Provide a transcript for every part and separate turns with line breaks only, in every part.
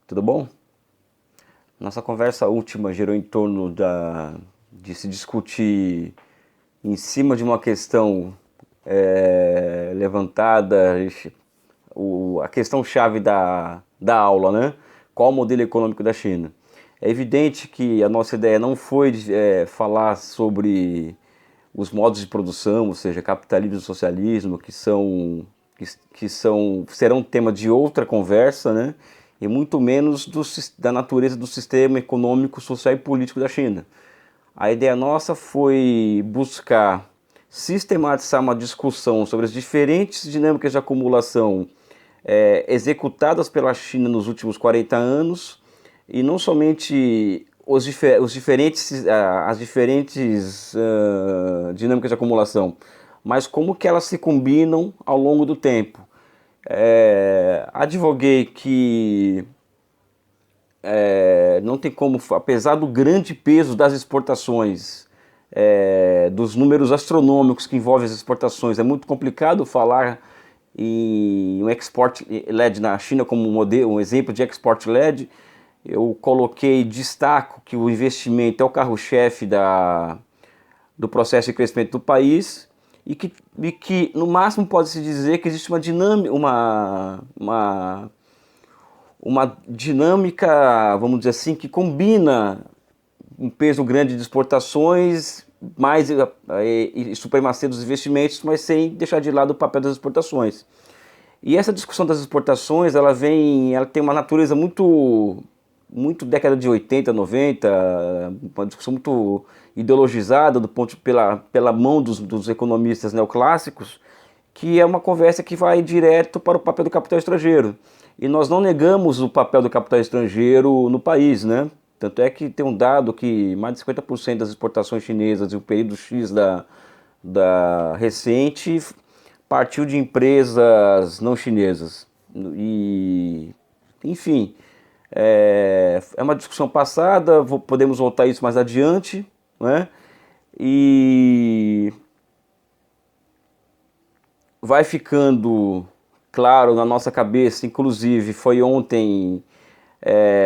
Tudo bom? Nossa conversa última girou em torno de se discutir em cima de uma questão levantada, a questão-chave da aula, né? Qual o modelo econômico da China? É evidente que a nossa ideia não foi falar sobre os modos de produção, ou seja, capitalismo e socialismo, serão tema de outra conversa, né? E muito menos da natureza do sistema econômico, social e político da China. A ideia nossa foi buscar sistematizar uma discussão sobre as diferentes dinâmicas de acumulação executadas pela China nos últimos 40 anos, e não somente as diferentes dinâmicas de acumulação, mas como que elas se combinam ao longo do tempo. Advoguei que não tem como, apesar do grande peso das exportações, dos números astronômicos que envolvem as exportações, é muito complicado falar em um export-led na China como um exemplo de export-led. Eu destaco que o investimento é o carro-chefe do processo de crescimento do país, e que no máximo pode-se dizer que existe uma dinâmica, vamos dizer assim, que combina um peso grande de exportações mais e supremacia dos investimentos, mas sem deixar de lado o papel das exportações. E essa discussão das exportações, ela tem uma natureza muito década de 80, 90, uma discussão muito ideologizada pela mão dos economistas neoclássicos, que é uma conversa que vai direto para o papel do capital estrangeiro. E nós não negamos o papel do capital estrangeiro no país, né? Tanto é que tem um dado que mais de 50% das exportações chinesas em um período X da recente partiu de empresas não chinesas. E, enfim, é uma discussão passada, podemos voltar a isso mais adiante, né? E vai ficando claro na nossa cabeça, inclusive foi ontem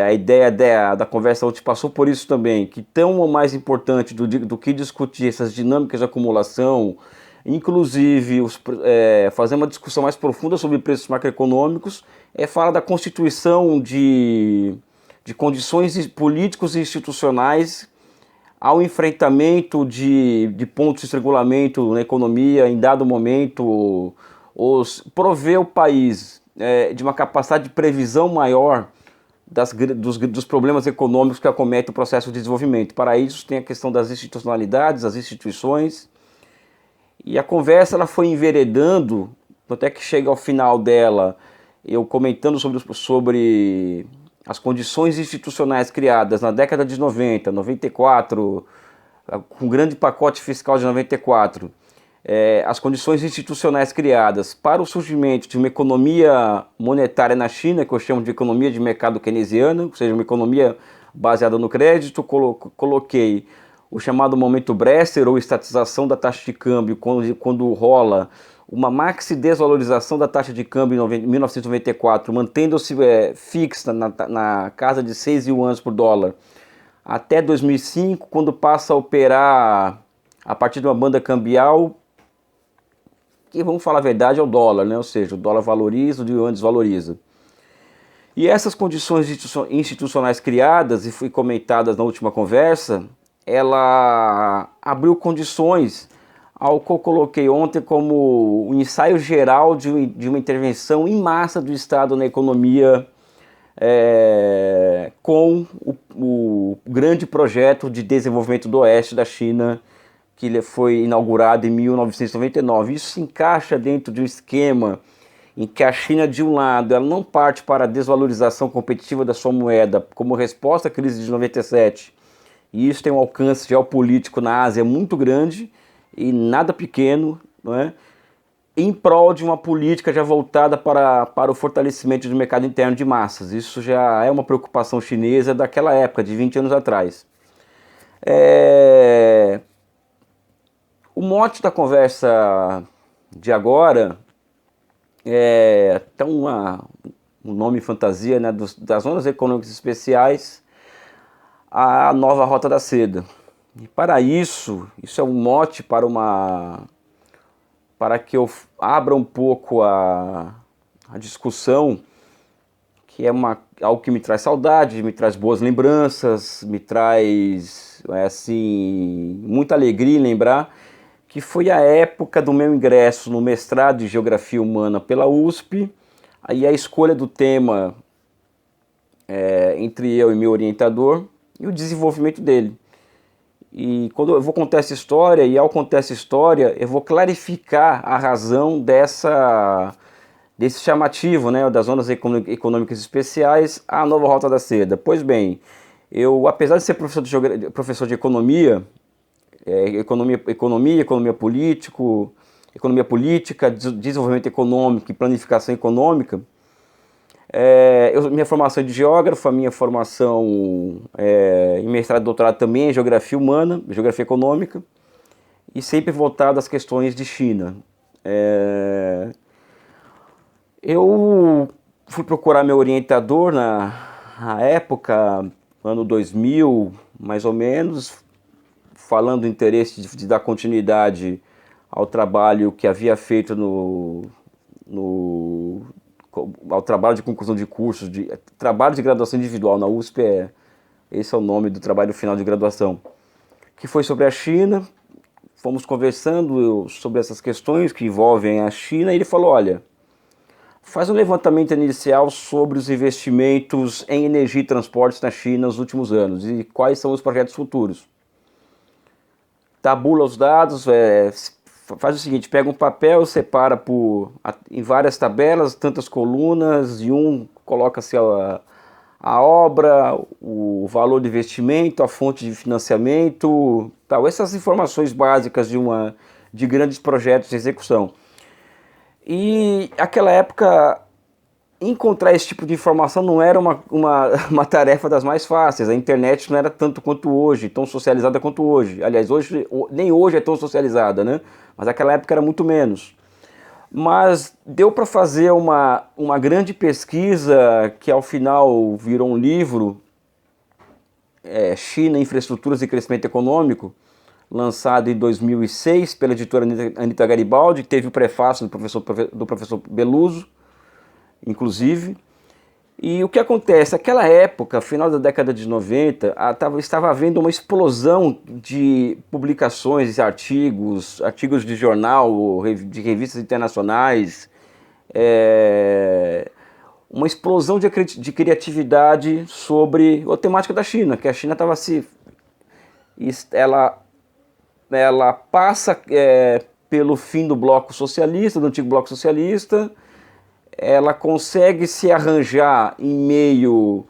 a ideia da conversa ontem passou por isso também, que tão ou mais importante do que discutir essas dinâmicas de acumulação, inclusive fazer uma discussão mais profunda sobre preços macroeconômicos, falar da constituição de condições políticos e institucionais ao enfrentamento de pontos de estrangulamento na economia em dado momento, prover o país de uma capacidade de previsão maior dos problemas econômicos que acometem o processo de desenvolvimento. Para isso tem a questão das institucionalidades, das instituições, e a conversa ela foi enveredando, até que chega ao final dela, eu comentando sobre as condições institucionais criadas na década de 90, 94, com o grande pacote fiscal de 94, as condições institucionais criadas para o surgimento de uma economia monetária na China, que eu chamo de economia de mercado keynesiana, ou seja, uma economia baseada no crédito. Coloquei o chamado momento Bresser, ou estatização da taxa de câmbio, quando rola uma maxi desvalorização da taxa de câmbio em 1994, mantendo-se fixa na casa de 6 yuans por dólar, até 2005, quando passa a operar a partir de uma banda cambial que, vamos falar a verdade, é o dólar, né? Ou seja, o dólar valoriza, o yuan desvaloriza. E essas condições institucionais criadas e foi comentadas na última conversa, ela abriu condições ao que eu coloquei ontem como um ensaio geral de uma intervenção em massa do Estado na economia, com o grande projeto de desenvolvimento do Oeste da China, que ele foi inaugurado em 1999. Isso se encaixa dentro de um esquema em que a China, de um lado, ela não parte para a desvalorização competitiva da sua moeda como resposta à crise de 97, e isso tem um alcance geopolítico na Ásia muito grande e nada pequeno, não é? Em prol de uma política já voltada para o fortalecimento do mercado interno de massas. Isso já é uma preocupação chinesa daquela época, de 20 anos atrás. O mote da conversa de agora é tão um nome fantasia, né, das zonas econômicas especiais, a nova Rota da Seda. E para isso é um mote para que eu abra um pouco a discussão, que é algo que me traz saudade, me traz boas lembranças, me traz assim, muita alegria em lembrar que foi a época do meu ingresso no mestrado de Geografia Humana pela USP, aí a escolha do tema entre eu e meu orientador e o desenvolvimento dele. E quando eu vou contar essa história, e ao contar essa história, eu vou clarificar a razão desse chamativo, né, das zonas econômicas especiais, à nova Rota da Seda. Pois bem, eu, apesar de ser professor de economia, economia política, desenvolvimento econômico e planificação econômica, minha formação é de geógrafo, a minha formação em mestrado e doutorado também é em geografia humana, geografia econômica, e sempre voltado às questões de China. Eu fui procurar meu orientador na época, ano 2000, mais ou menos, falando do interesse de dar continuidade ao trabalho que havia feito ao trabalho de conclusão de cursos, trabalho de graduação individual na USP, esse é o nome do trabalho final de graduação, que foi sobre a China. Fomos conversando sobre essas questões que envolvem a China, e ele falou, olha, faz um levantamento inicial sobre os investimentos em energia e transportes na China nos últimos anos e quais são os projetos futuros. Tabula os dados, faz o seguinte, pega um papel, separa em várias tabelas, tantas colunas, e coloca-se a obra, o valor de investimento, a fonte de financiamento, tal. Essas informações básicas de grandes projetos de execução. E naquela época, encontrar esse tipo de informação não era uma tarefa das mais fáceis. A internet não era tanto quanto hoje, tão socializada quanto hoje. Aliás, nem hoje é tão socializada, né? Mas naquela época era muito menos. Mas deu para fazer uma grande pesquisa que ao final virou um livro, China, Infraestruturas e Crescimento Econômico, lançado em 2006 pela editora Anita Garibaldi, que teve o prefácio do professor Beluso, inclusive. E o que acontece? Naquela época, final da década de 90, estava havendo uma explosão de publicações, artigos de jornal, de revistas internacionais, uma explosão de criatividade sobre a temática da China, que a China estava ela passa pelo fim do bloco socialista, do antigo bloco socialista. Ela consegue se arranjar em meio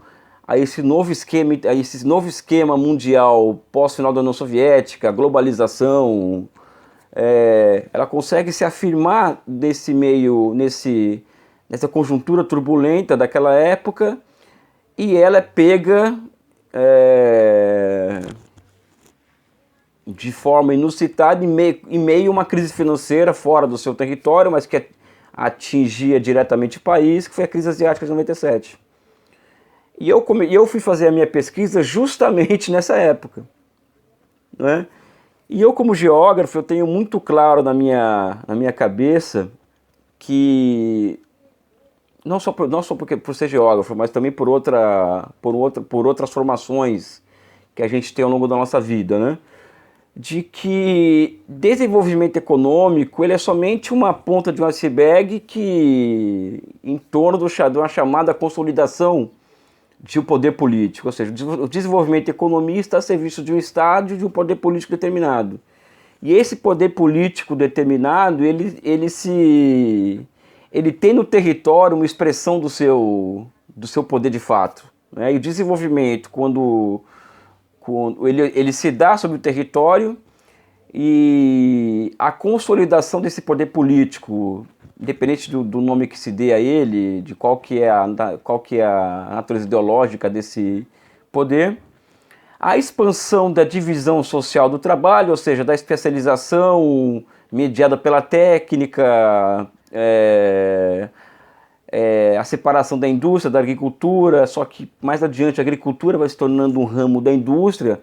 a esse novo esquema mundial pós-final da União Soviética, globalização. Ela consegue se afirmar nesse meio, nessa conjuntura turbulenta daquela época, e ela é pega de forma inusitada em meio a uma crise financeira fora do seu território, mas que atingia diretamente o país, que foi a crise asiática de 97. E eu fui fazer a minha pesquisa justamente nessa época, né? E eu, como geógrafo, eu tenho muito claro na minha cabeça que, não só por ser geógrafo, mas também por outras formações que a gente tem ao longo da nossa vida, né? De que desenvolvimento econômico ele é somente uma ponta de um iceberg em torno de uma chamada consolidação de um poder político. Ou seja, o desenvolvimento da economia está a serviço de um Estado e de um poder político determinado. E esse poder político determinado, ele tem no território uma expressão do seu poder de fato, né? E o desenvolvimento, quando ele se dá sobre o território, e a consolidação desse poder político, independente do nome que se dê a ele, de qual que é a natureza ideológica desse poder, a expansão da divisão social do trabalho, ou seja, da especialização mediada pela técnica, a separação da indústria, da agricultura, só que mais adiante a agricultura vai se tornando um ramo da indústria,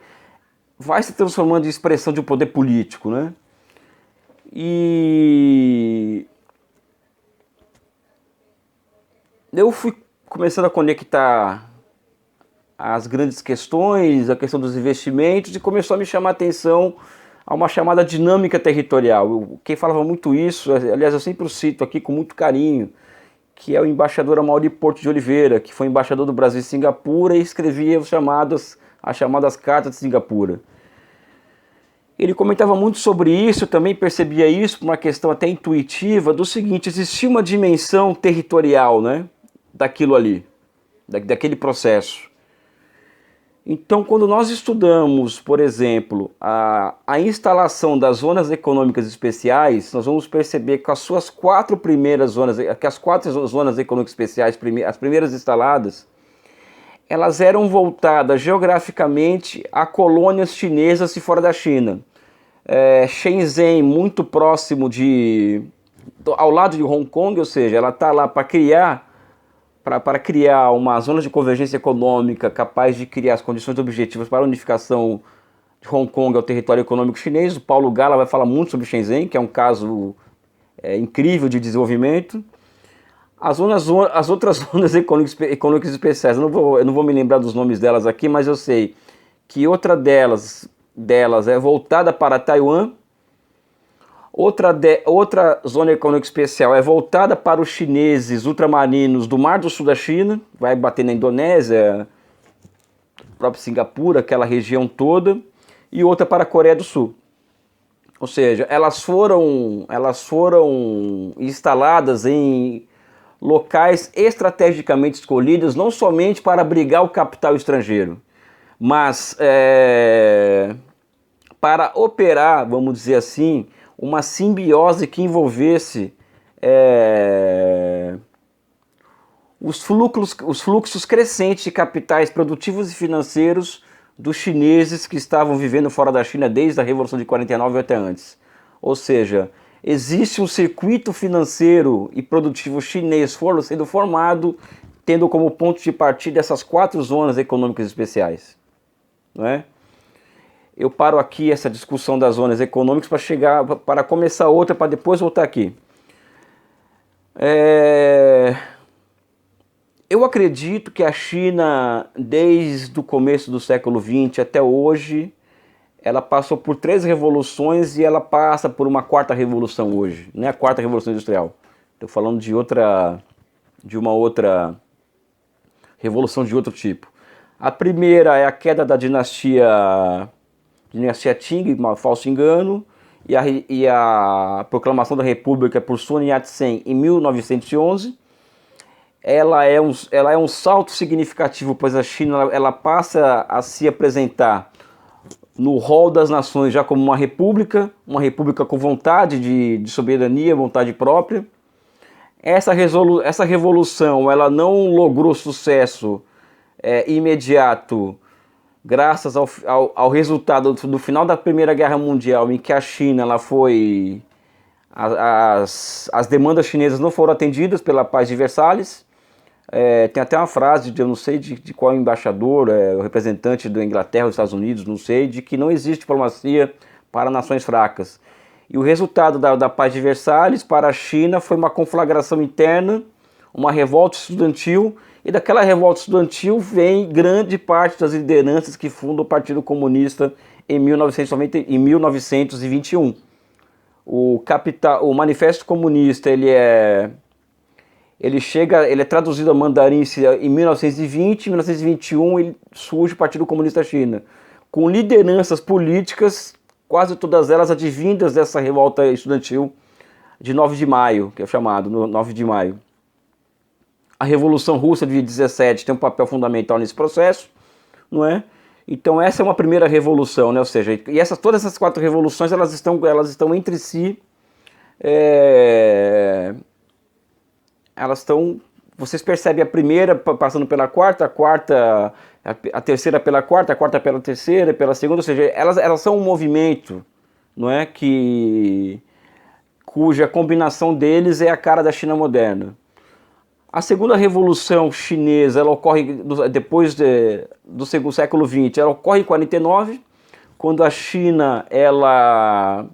vai se transformando em expressão de um poder político, né? E eu fui começando a conectar as grandes questões, a questão dos investimentos, e começou a me chamar a atenção a uma chamada dinâmica territorial. Quem falava muito isso, aliás, eu sempre o cito aqui com muito carinho, que é o embaixador Amaury Porto de Oliveira, que foi embaixador do Brasil em Singapura e escrevia as chamadas cartas de Singapura. Ele comentava muito sobre isso, eu também percebia isso por uma questão até intuitiva, do seguinte: existia uma dimensão territorial, né, daquilo ali, daquele processo. Então, quando nós estudamos, por exemplo, a instalação das zonas econômicas especiais, nós vamos perceber que as suas quatro primeiras zonas, que as quatro zonas econômicas especiais, as primeiras instaladas, elas eram voltadas geograficamente a colônias chinesas e fora da China. Shenzhen, muito próximo ao lado de Hong Kong, ou seja, ela está lá para criar uma zona de convergência econômica capaz de criar as condições objetivas para a unificação de Hong Kong ao território econômico chinês. O Paulo Gala vai falar muito sobre Shenzhen, que é um caso incrível de desenvolvimento. As outras zonas econômicas especiais, eu não vou me lembrar dos nomes delas aqui, mas eu sei que outra delas é voltada para Taiwan. Outra zona econômica especial é voltada para os chineses ultramarinos do Mar do Sul da China, vai bater na Indonésia, próprio Singapura, aquela região toda, e outra para a Coreia do Sul. Ou seja, elas foram instaladas em locais estrategicamente escolhidos, não somente para abrigar o capital estrangeiro, mas para operar, vamos dizer assim, uma simbiose que envolvesse os fluxos crescentes de capitais produtivos e financeiros dos chineses que estavam vivendo fora da China desde a Revolução de 49 até antes. Ou seja, existe um circuito financeiro e produtivo chinês sendo formado, tendo como ponto de partida essas quatro zonas econômicas especiais, não é? Eu paro aqui essa discussão das zonas econômicas para começar outra, para depois voltar aqui. Eu acredito que a China, desde o começo do século XX até hoje, ela passou por 3 revoluções e ela passa por uma 4ª revolução hoje. Não é a 4ª revolução industrial. Estou falando de uma outra revolução de outro tipo. A primeira é a queda da dinastia Qing, um falso engano, e a proclamação da República por Sun Yat-sen em 1911. Ela é um salto significativo, pois a China ela passa a se apresentar no rol das nações já como uma república com vontade de soberania, vontade própria. Essa revolução ela não logrou sucesso imediato, graças ao resultado do final da Primeira Guerra Mundial, em que a China ela foi... As demandas chinesas não foram atendidas pela Paz de Versalhes. Tem até uma frase, eu não sei de qual embaixador, o representante da Inglaterra, dos Estados Unidos, não sei, de que não existe diplomacia para nações fracas. E o resultado da Paz de Versalhes para a China foi uma conflagração interna, uma revolta estudantil, e daquela revolta estudantil vem grande parte das lideranças que fundam o Partido Comunista em 1921. O Manifesto Comunista ele é traduzido a mandarim em 1920, em 1921 surge o Partido Comunista da China, com lideranças políticas, quase todas elas advindas dessa revolta estudantil de 9 de maio, que é chamado 9 de maio. A Revolução Russa de 17 tem um papel fundamental nesse processo, não é? Então essa é uma primeira revolução, né? Ou seja, e todas essas 4 revoluções elas estão entre si, vocês percebem a primeira passando pela quarta, a terceira pela quarta, a quarta pela terceira, pela segunda, ou seja, elas são um movimento, não é? Cuja combinação deles é a cara da China moderna. A segunda revolução chinesa, ela ocorre depois do segundo século XX, ela ocorre em 49, quando a China ela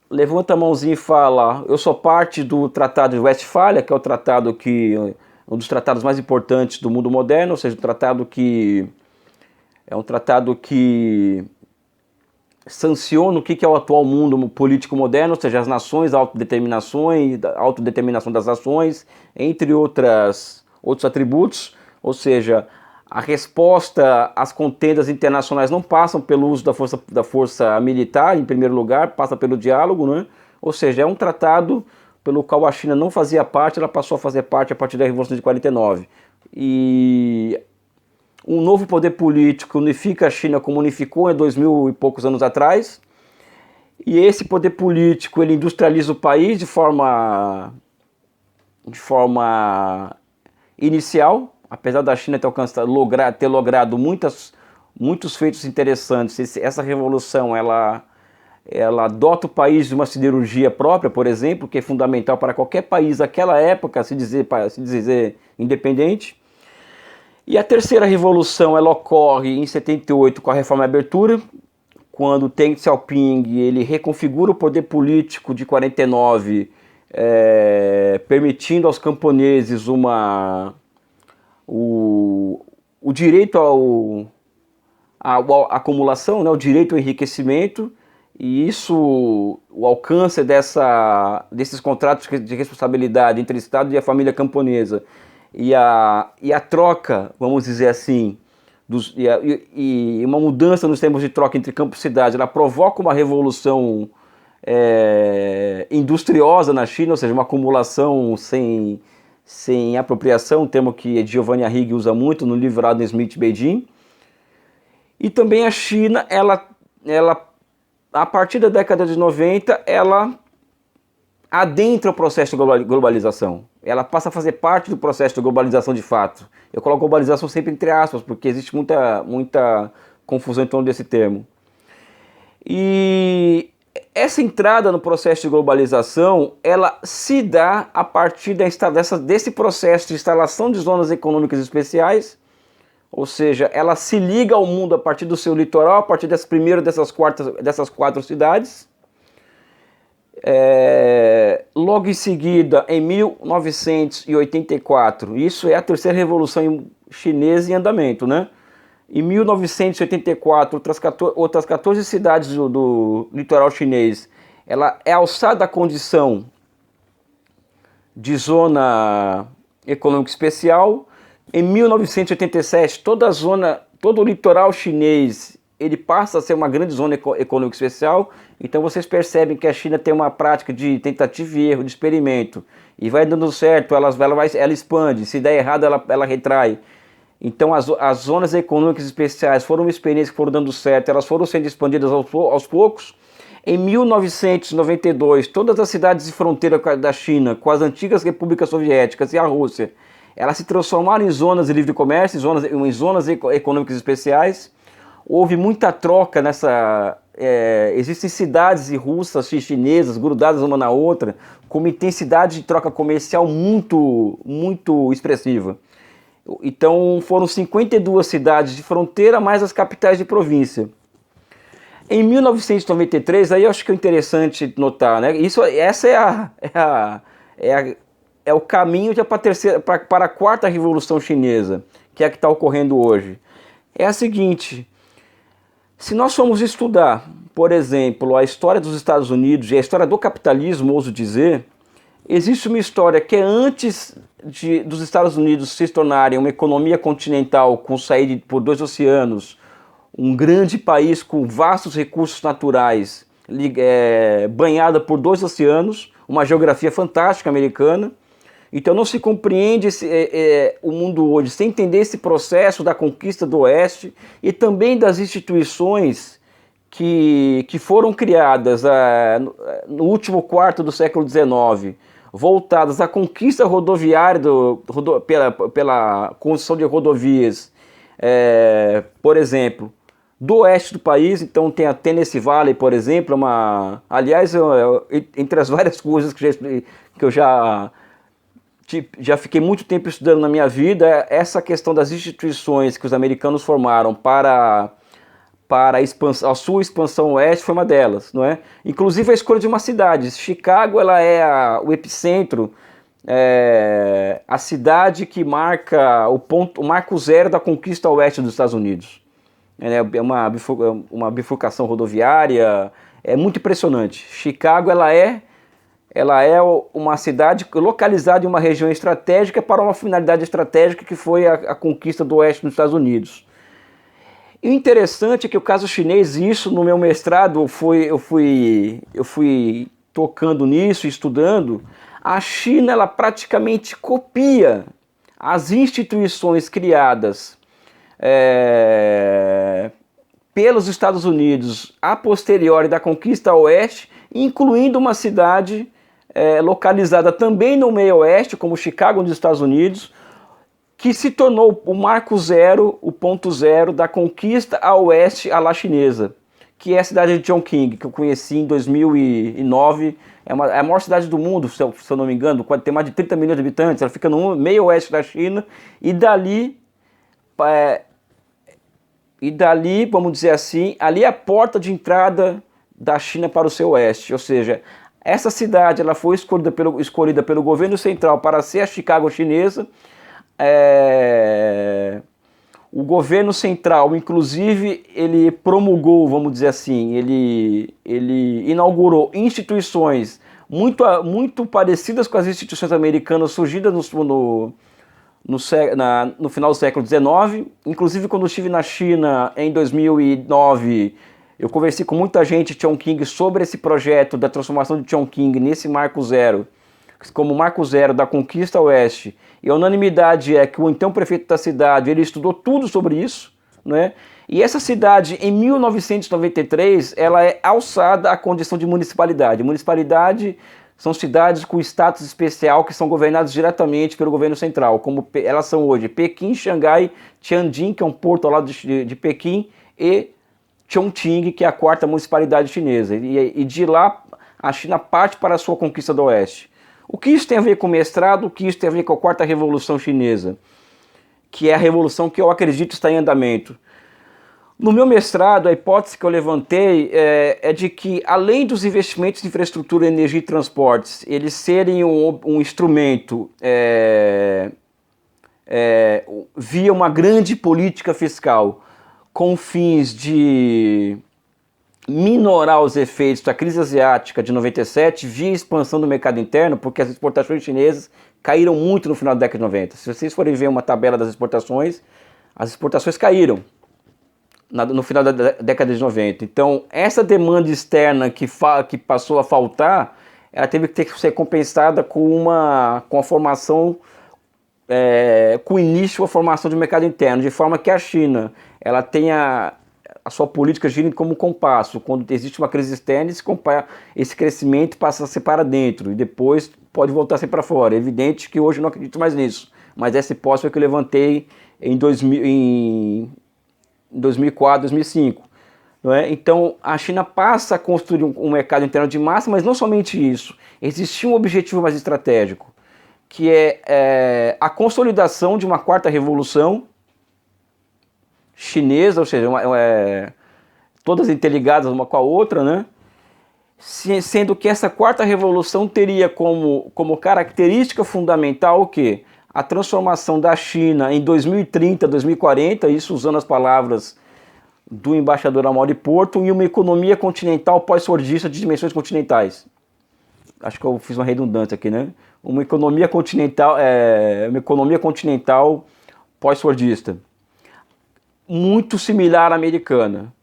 levanta a mãozinha e fala: eu sou parte do Tratado de Westfália, que é um dos tratados mais importantes do mundo moderno, ou seja, um tratado que sanciona o que é o atual mundo político moderno, ou seja, as nações, a autodeterminação das nações, entre outros atributos, ou seja, a resposta às contendas internacionais não passam pelo uso da força militar, em primeiro lugar, passa pelo diálogo, né? Ou seja, é um tratado pelo qual a China não fazia parte, ela passou a fazer parte a partir da Revolução de 49. E um novo poder político unifica a China como unificou em 2000 e poucos anos atrás, e esse poder político ele industrializa o país de forma inicial, apesar da China ter logrado muitos feitos interessantes. Essa revolução ela dota o país de uma siderurgia própria, por exemplo, que é fundamental para qualquer país daquela época se dizer independente. E a terceira revolução ela ocorre em 78 com a reforma e abertura, quando Deng Xiaoping ele reconfigura o poder político de 49, permitindo aos camponeses o direito à acumulação, né, o direito ao enriquecimento, e isso, o alcance desses contratos de responsabilidade entre o Estado e a família camponesa, e a troca, vamos dizer assim, e uma mudança nos termos de troca entre campo e cidade, ela provoca uma revolução industriosa na China, ou seja, uma acumulação sem apropriação, um termo que Giovanni Arrighi usa muito no livro Adam Smith Beijing. E também a China, ela a partir da década de 90, ela adentra o processo de globalização. Ela passa a fazer parte do processo de globalização de fato. Eu coloco globalização sempre entre aspas, porque existe muita confusão em torno desse termo. E essa entrada no processo de globalização, ela se dá a partir desse processo de instalação de zonas econômicas especiais, ou seja, ela se liga ao mundo a partir do seu litoral, a partir dessas quatro cidades. Logo em seguida, em 1984, isso é a terceira revolução chinesa em andamento, né? Em 1984, outras 14 cidades do litoral chinês, ela é alçada à condição de zona econômica especial. Em 1987, todo o litoral chinês ele passa a ser uma grande zona econômica especial. Então vocês percebem que a China tem uma prática de tentativa e erro, de experimento, e vai dando certo, ela expande, se der errado ela retrai. Então as zonas econômicas especiais foram uma experiência que foram dando certo, elas foram sendo expandidas aos poucos. Em 1992, todas as cidades de fronteira da China com as antigas repúblicas soviéticas e a Rússia, elas se transformaram em zonas de livre comércio, em zonas econômicas especiais. Houve muita troca existem cidades russas e chinesas grudadas uma na outra, com uma intensidade de troca comercial muito expressiva. Então foram 52 cidades de fronteira, mais as capitais de província. Em 1993, aí eu acho que é interessante notar, né? Essa é o caminho para a quarta revolução chinesa, que é a que está ocorrendo hoje. É a seguinte: se nós formos estudar, por exemplo, a história dos Estados Unidos e a história do capitalismo, ouso dizer, existe uma história que é antes dos Estados Unidos se tornarem uma economia continental com saída por 2 oceanos, um grande país com vastos recursos naturais, banhada por 2 oceanos, uma geografia fantástica americana. Então não se compreende o mundo hoje sem entender esse processo da conquista do Oeste e também das instituições que foram criadas no último quarto do século XIX, voltadas à conquista rodoviária pela construção de rodovias, por exemplo, do oeste do país. Então tem a Tennessee Valley, por exemplo, aliás, entre as várias coisas que eu já já fiquei muito tempo estudando na minha vida essa questão das instituições que os americanos formaram para a sua expansão oeste foi uma delas, não é? Inclusive a escolha de uma cidade. Chicago, ela é o epicentro, a cidade que marca o marco zero da conquista oeste dos Estados Unidos. É uma bifurcação rodoviária, é muito impressionante. Chicago, ela é uma cidade localizada em uma região estratégica para uma finalidade estratégica que foi a conquista do oeste dos Estados Unidos. E o interessante é que o caso chinês, isso no meu mestrado, eu fui tocando nisso, estudando, a China ela praticamente copia as instituições criadas pelos Estados Unidos a posteriori da conquista oeste, incluindo uma cidade localizada também no meio oeste, como Chicago, nos Estados Unidos, que se tornou o marco zero, o ponto zero da conquista a oeste à la chinesa, que é a cidade de Chongqing, que eu conheci em 2009. É a maior cidade do mundo, se eu não me engano, tem mais de 30 milhões de habitantes. Ela fica no meio oeste da China, e dali, vamos dizer assim, ali é a porta de entrada da China para o seu oeste. Ou seja, essa cidade ela foi escolhida pelo governo central para ser a Chicago chinesa. O governo central, inclusive, ele promulgou, vamos dizer assim, ele inaugurou instituições muito parecidas com as instituições americanas surgidas no final do século XIX. Inclusive, quando eu estive na China em 2009, eu conversei com muita gente de Chongqing sobre esse projeto da transformação de Chongqing nesse marco zero, como marco zero da conquista oeste. E a unanimidade é que o então prefeito da cidade, ele estudou tudo sobre isso, né? E essa cidade, em 1993, ela é alçada à condição de municipalidade. Municipalidade são cidades com status especial que são governadas diretamente pelo governo central, como elas são hoje Pequim, Xangai, Tianjin, que é um porto ao lado de Pequim, e Chongqing, que é a quarta municipalidade chinesa. E de lá, a China parte para a sua conquista do oeste. O que isso tem a ver com o mestrado? O que isso tem a ver com a quarta revolução chinesa? Que é a revolução que eu acredito está em andamento. No meu mestrado, a hipótese que eu levantei é de que, além dos investimentos em infraestrutura, energia e transportes, eles serem um instrumento via uma grande política fiscal com fins de minorar os efeitos da crise asiática de 97 via expansão do mercado interno, porque as exportações chinesas caíram muito no final da década de 90. Se vocês forem ver uma tabela das exportações, as exportações caíram no final da década de 90. Então, essa demanda externa que passou a faltar, ela teve que ser compensada com a formação, com o início da formação de mercado interno, de forma que a China ela tenha a sua política gira como um compasso. Quando existe uma crise externa, esse crescimento passa a ser para dentro e depois pode voltar a ser para fora. É evidente que hoje eu não acredito mais nisso, mas essa hipótese foi que eu levantei em 2004, 2005. Não é? Então a China passa a construir um mercado interno de massa, mas não somente isso. Existia um objetivo mais estratégico, que é a consolidação de uma quarta revolução chinesa, ou seja, todas interligadas uma com a outra, né? Sendo que essa quarta revolução teria como característica fundamental o quê? A transformação da China em 2030, 2040, isso usando as palavras do embaixador Amaury Porto, em uma economia continental pós-fordista de dimensões continentais. Acho que eu fiz uma redundância aqui, né? Uma economia continental pós-fordista, muito similar à americana.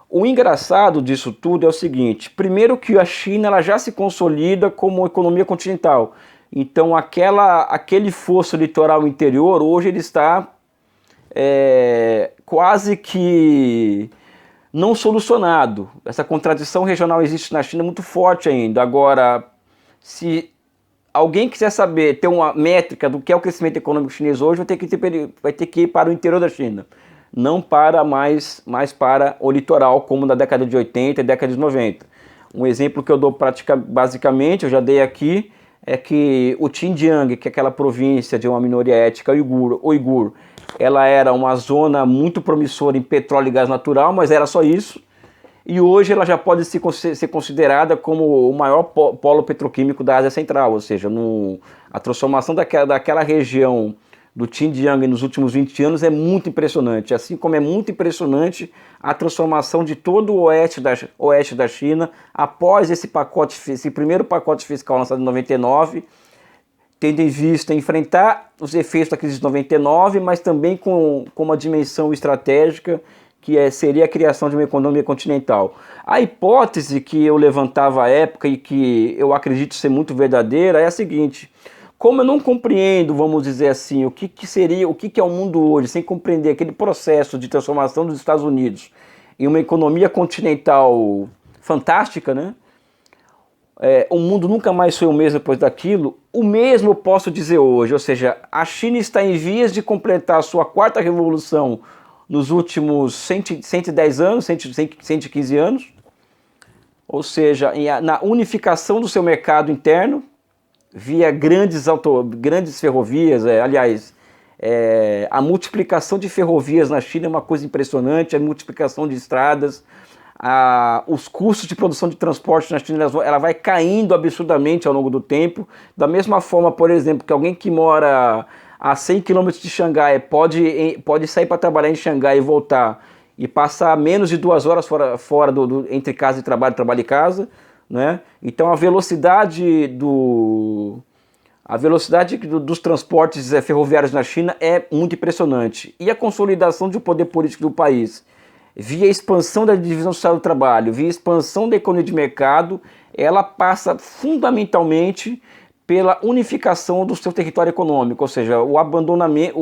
O engraçado disso tudo é o seguinte: primeiro que a China ela já se consolida como economia continental. Então aquele fosso litoral interior, hoje ele está quase que não solucionado. Essa contradição regional existe na China muito forte ainda. Agora, se alguém quiser saber, ter uma métrica do que é o crescimento econômico chinês hoje, vai ter que ir para o interior da China. Não para mais para o litoral, como na década de 80 e década de 90. Um exemplo que eu dou basicamente, eu já dei aqui, é que o Xinjiang, que é aquela província de uma minoria étnica uigur, ela era uma zona muito promissora em petróleo e gás natural, mas era só isso. E hoje ela já pode ser considerada como o maior polo petroquímico da Ásia Central, ou seja, a transformação daquela região do Xinjiang nos últimos 20 anos é muito impressionante, assim como é muito impressionante a transformação de todo o oeste da China após esse primeiro pacote fiscal lançado em 99, tendo em vista enfrentar os efeitos da crise de 99, mas também com uma dimensão estratégica que seria a criação de uma economia continental. A hipótese que eu levantava à época e que eu acredito ser muito verdadeira é a seguinte: como eu não compreendo, vamos dizer assim, o que é o mundo hoje, sem compreender aquele processo de transformação dos Estados Unidos em uma economia continental fantástica, né? O mundo nunca mais foi o mesmo depois daquilo. O mesmo eu posso dizer hoje, ou seja, a China está em vias de completar a sua quarta revolução nos últimos 110 anos, 115 anos, ou seja, na unificação do seu mercado interno, via grandes ferrovias, a multiplicação de ferrovias na China é uma coisa impressionante, a multiplicação de estradas, os custos de produção de transporte na China, ela vai caindo absurdamente ao longo do tempo, da mesma forma, por exemplo, que alguém que mora a 100 km de Xangai pode sair para trabalhar em Xangai e voltar e passar menos de 2 horas fora entre casa e trabalho e casa, né? Então a velocidade dos transportes ferroviários na China é muito impressionante. E a consolidação do poder político do país, via expansão da divisão social do trabalho, via expansão da economia de mercado, ela passa fundamentalmente pela unificação do seu território econômico, ou seja, o abandonamento,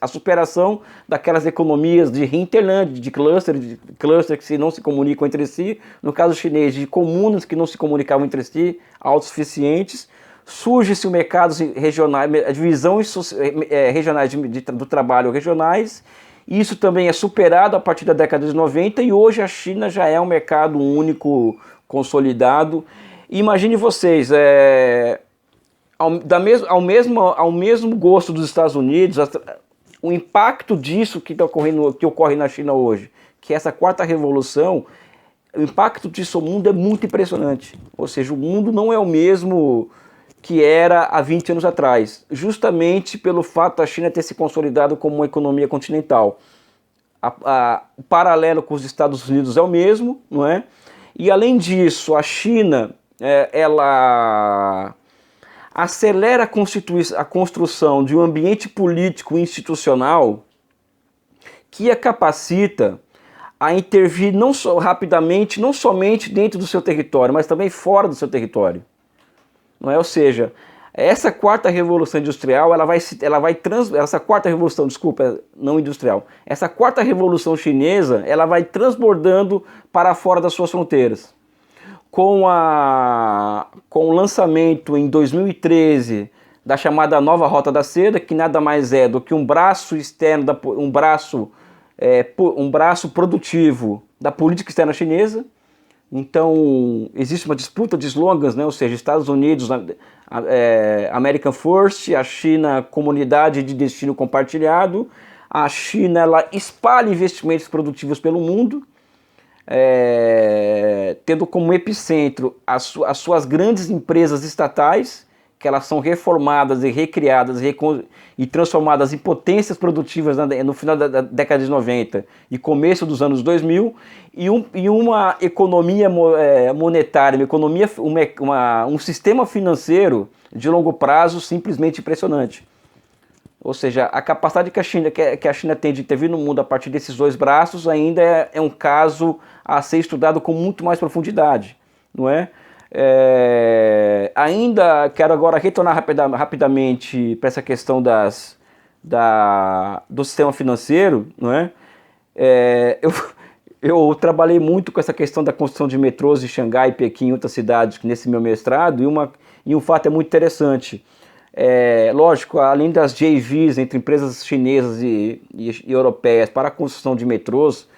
a superação daquelas economias de hinterland, de cluster que não se comunicam entre si, no caso chinês, de comunas que não se comunicavam entre si, autossuficientes. Surge-se o mercados regionais, divisões regionais do trabalho regionais. Isso também é superado a partir da década de 90 e hoje a China já é um mercado único consolidado. Imagine vocês, ao mesmo gosto dos Estados Unidos, o impacto disso que ocorre na China hoje, que é essa quarta revolução, o impacto disso ao mundo é muito impressionante. Ou seja, o mundo não é o mesmo que era há 20 anos atrás, justamente pelo fato da China ter se consolidado como uma economia continental. O paralelo com os Estados Unidos é o mesmo, não é? E além disso, a China, ela acelera a construção de um ambiente político e institucional que a capacita a intervir rapidamente, não somente dentro do seu território, mas também fora do seu território. Não é? Ou seja, essa quarta revolução industrial, essa quarta revolução, desculpa, não industrial, essa quarta revolução chinesa, ela vai transbordando para fora das suas fronteiras. Com o lançamento em 2013 da chamada Nova Rota da Seda, que nada mais é do que um braço externo, um braço produtivo da política externa chinesa. Então, existe uma disputa de slogans, né? Ou seja, Estados Unidos, American First, a China, comunidade de destino compartilhado, a China, ela espalha investimentos produtivos pelo mundo, tendo como epicentro as suas grandes empresas estatais, que elas são reformadas e recriadas e transformadas em potências produtivas no final da década de 90 e começo dos anos 2000, e uma economia monetária, um sistema financeiro de longo prazo simplesmente impressionante. Ou seja, a capacidade que a China tem de intervir no mundo a partir desses dois braços ainda é um caso a ser estudado com muito mais profundidade, não é? Ainda quero agora retornar rapidamente para essa questão do sistema financeiro, não é? Eu trabalhei muito com essa questão da construção de metrôs em Xangai, Pequim e outras cidades nesse meu mestrado, e um fato é muito interessante. Lógico, além das JVs entre empresas chinesas e europeias para a construção de metrôs,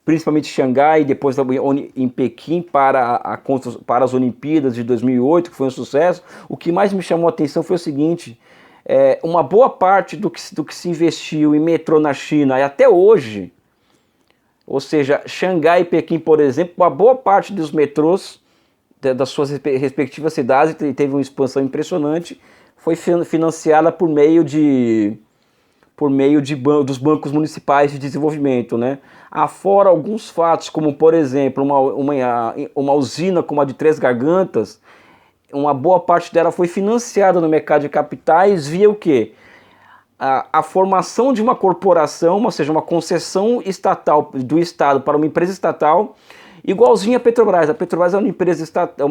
principalmente Xangai, depois em Pequim para as Olimpíadas de 2008, que foi um sucesso. O que mais me chamou a atenção foi o seguinte, uma boa parte do que se investiu em metrô na China, e até hoje, ou seja, Xangai e Pequim, por exemplo, uma boa parte dos metrôs das suas respectivas cidades, teve uma expansão impressionante, foi financiada por meio dos bancos municipais de desenvolvimento, né? Afora alguns fatos, como por exemplo, uma usina como a de Três Gargantas, uma boa parte dela foi financiada no mercado de capitais via o quê? A formação de uma corporação, ou seja, uma concessão estatal do Estado para uma empresa estatal, igualzinha a Petrobras. A Petrobras é uma empresa estatal,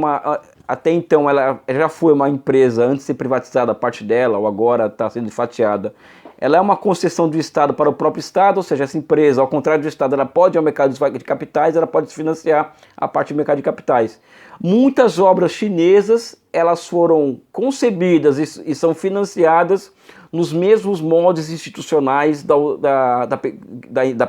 até então ela já foi uma empresa, antes de ser privatizada a parte dela, ou agora está sendo fatiada. Ela é uma concessão do Estado para o próprio Estado, ou seja, essa empresa, ao contrário do Estado, ela pode ir ao mercado de capitais, ela pode financiar a parte do mercado de capitais. Muitas obras chinesas, elas foram concebidas e são financiadas nos mesmos moldes institucionais da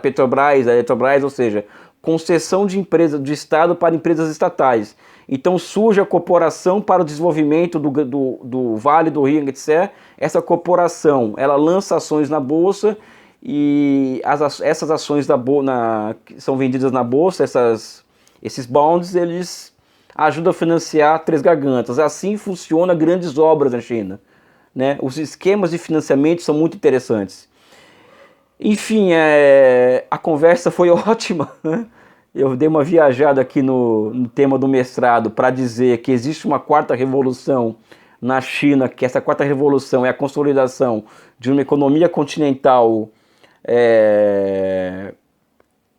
Petrobras, da Eletrobras, ou seja, concessão de empresa do Estado para empresas estatais. Então surge a corporação para o desenvolvimento do Vale do Rio Yangtze. Essa corporação, ela lança ações na bolsa e essas ações que são vendidas na bolsa, esses bonds, eles ajudam a financiar Três Gargantas. Assim funciona grandes obras na China, né? Os esquemas de financiamento são muito interessantes. Enfim, a conversa foi ótima, né? Eu dei uma viajada aqui no tema do mestrado para dizer que existe uma quarta revolução na China, que essa quarta revolução é a consolidação de uma economia continental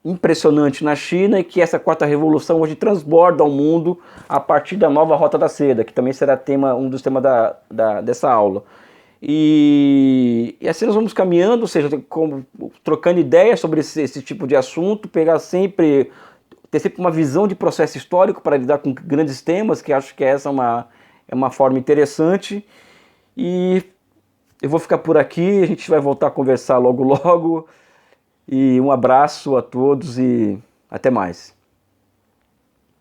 impressionante na China, e que essa quarta revolução hoje transborda ao mundo a partir da nova Rota da Seda, que também será um dos temas dessa aula. E assim nós vamos caminhando, ou seja, trocando ideias sobre esse tipo de assunto, ter sempre uma visão de processo histórico para lidar com grandes temas, que acho que essa é uma forma interessante. E eu vou ficar por aqui, a gente vai voltar a conversar logo logo. E um abraço a todos e até mais.